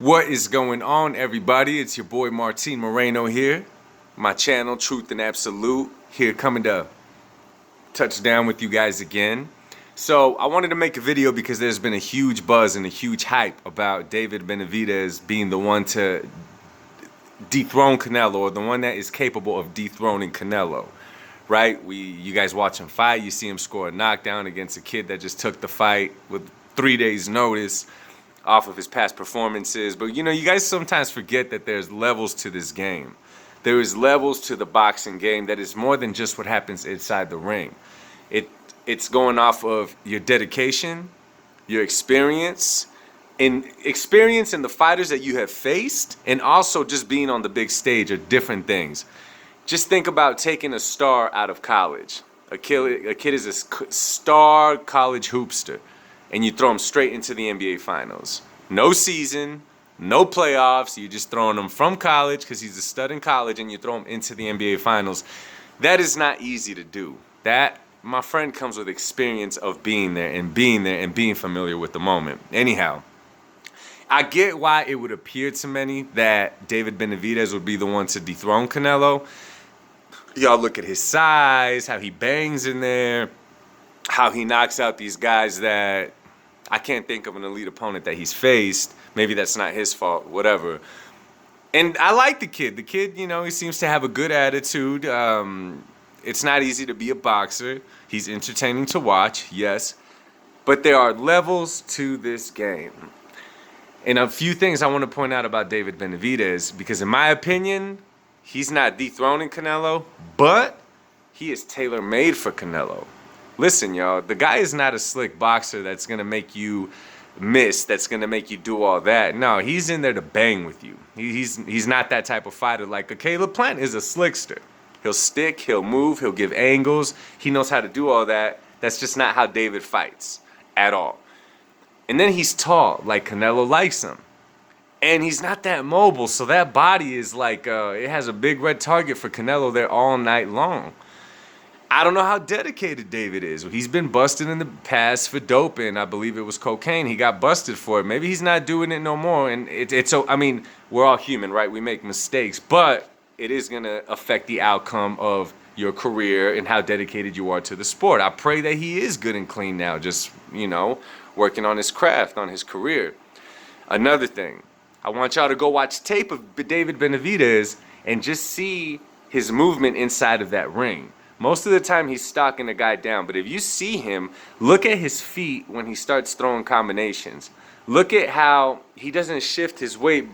What is going on, everybody? It's your boy Martin Moreno here. My channel, Truth and Absolute, here coming to touch down with you guys again. So I wanted to make a video because there's been a huge buzz and a huge hype about David Benavidez being the one to dethrone Canelo, or the one that is capable of dethroning Canelo. Right? You guys watch him fight, you see him score a knockdown against a kid that just took the fight with 3 days notice off of his past performances. But you guys sometimes forget that there's levels to this game. There is levels to the boxing game that is more than just what happens inside the ring. It's going off of your dedication, your experience in the fighters that you have faced, and also just being on the big stage are different things. Just think about taking a star out of college. A kid is a star college hoopster, and you throw him straight into the NBA Finals. No season, no playoffs. You're just throwing him from college because he's a stud in college, and you throw him into the NBA Finals. That is not easy to do. That, my friend, comes with experience of being there and being familiar with the moment. Anyhow, I get why it would appear to many that David Benavidez would be the one to dethrone Canelo. Y'all look at his size, how he bangs in there, how he knocks out these guys that I can't think of an elite opponent that he's faced. Maybe that's not his fault, whatever. And I like the kid. The kid, he seems to have a good attitude. It's not easy to be a boxer. He's entertaining to watch, yes. But there are levels to this game. And a few things I want to point out about David Benavidez, because in my opinion, he's not dethroning Canelo, but he is tailor-made for Canelo. Listen, y'all, the guy is not a slick boxer that's going to make you miss, that's going to make you do all that. No, he's in there to bang with you. He's not that type of fighter. Like a Caleb Plant is a slickster. He'll stick, he'll move, he'll give angles. He knows how to do all that. That's just not how David fights at all. And then he's tall, like Canelo likes him. And he's not that mobile, so that body is like, it has a big red target for Canelo there all night long. I don't know how dedicated David is. He's been busted in the past for doping. I believe it was cocaine. He got busted for it. Maybe he's not doing it no more. And it's so, I mean, we're all human, right? We make mistakes, but it is going to affect the outcome of your career and how dedicated you are to the sport. I pray that he is good and clean now, just, working on his craft, on his career. Another thing, I want y'all to go watch tape of David Benavidez and just see his movement inside of that ring. Most of the time he's stalking a guy down, but if you see him, look at his feet when he starts throwing combinations. Look at how he doesn't shift his weight,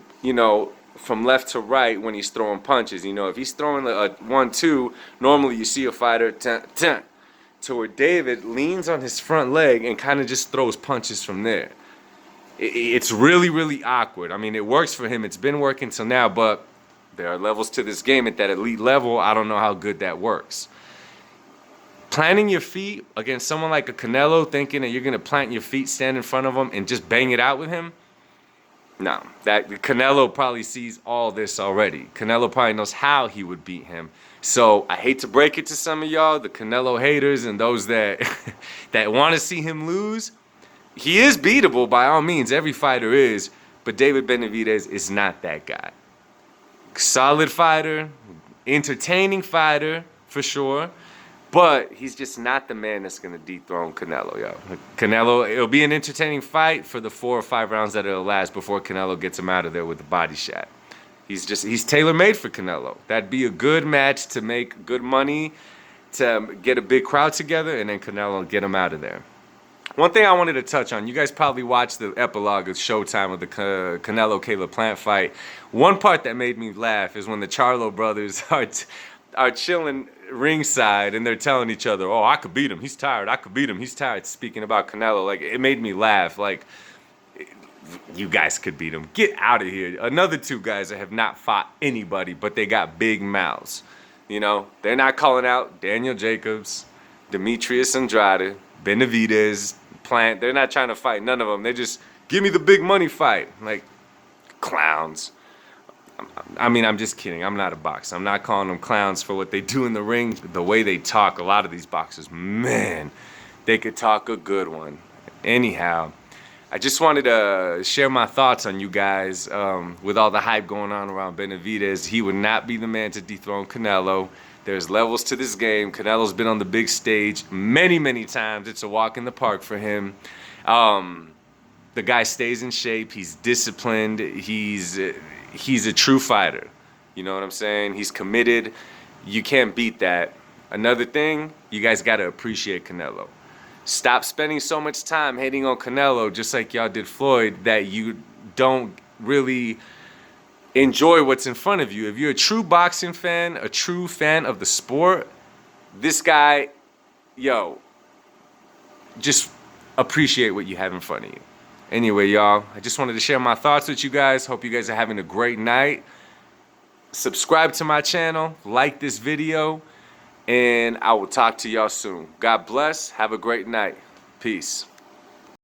from left to right when he's throwing punches. If he's throwing a 1-2, normally you see a fighter to where David leans on his front leg and kind of just throws punches from there. It's really, really awkward. I mean, it works for him. It's been working till now, but there are levels to this game. At that elite level, I don't know how good that works. Planting your feet against someone like a Canelo, thinking that you're going to plant your feet, stand in front of him, and just bang it out with him? No. Canelo probably sees all this already. Canelo probably knows how he would beat him. So I hate to break it to some of y'all, the Canelo haters and those that that want to see him lose. He is beatable by all means. Every fighter is. But David Benavidez is not that guy. Solid fighter, entertaining fighter for sure. But he's just not the man that's going to dethrone Canelo, yo. Canelo, it'll be an entertaining fight for the 4 or 5 rounds that it'll last before Canelo gets him out of there with the body shot. He's tailor-made for Canelo. That'd be a good match to make good money, to get a big crowd together, and then Canelo get him out of there. One thing I wanted to touch on, you guys probably watched the epilogue of Showtime of the Canelo-Caleb Plant fight. One part that made me laugh is when the Charlo brothers are chilling ringside and they're telling each other, oh, I could beat him, he's tired, I could beat him, he's tired, speaking about Canelo. Like, it made me laugh. Like, you guys could beat him. Get out of here. Another 2 guys that have not fought anybody, but they got big mouths. They're not calling out Daniel Jacobs, Demetrius Andrade, Benavidez, Plant. They're not trying to fight none of them. They just, give me the big money fight. Like, clowns. I mean, I'm just kidding. I'm not a boxer. I'm not calling them clowns for what they do in the ring. The way they talk, a lot of these boxers, man, they could talk a good one. Anyhow, I just wanted to share my thoughts on you guys. With all the hype going on around Benavidez, he would not be the man to dethrone Canelo. There's levels to this game. Canelo's been on the big stage many, many times. It's a walk in the park for him. The guy stays in shape. He's disciplined. He's a true fighter. You know what I'm saying? He's committed. You can't beat that. Another thing, you guys got to appreciate Canelo. Stop spending so much time hating on Canelo, just like y'all did Floyd, that you don't really enjoy what's in front of you. If you're a true boxing fan, a true fan of the sport, this guy, yo, just appreciate what you have in front of you. Anyway, y'all, I just wanted to share my thoughts with you guys. Hope you guys are having a great night. Subscribe to my channel, like this video, and I will talk to y'all soon. God bless. Have a great night. Peace.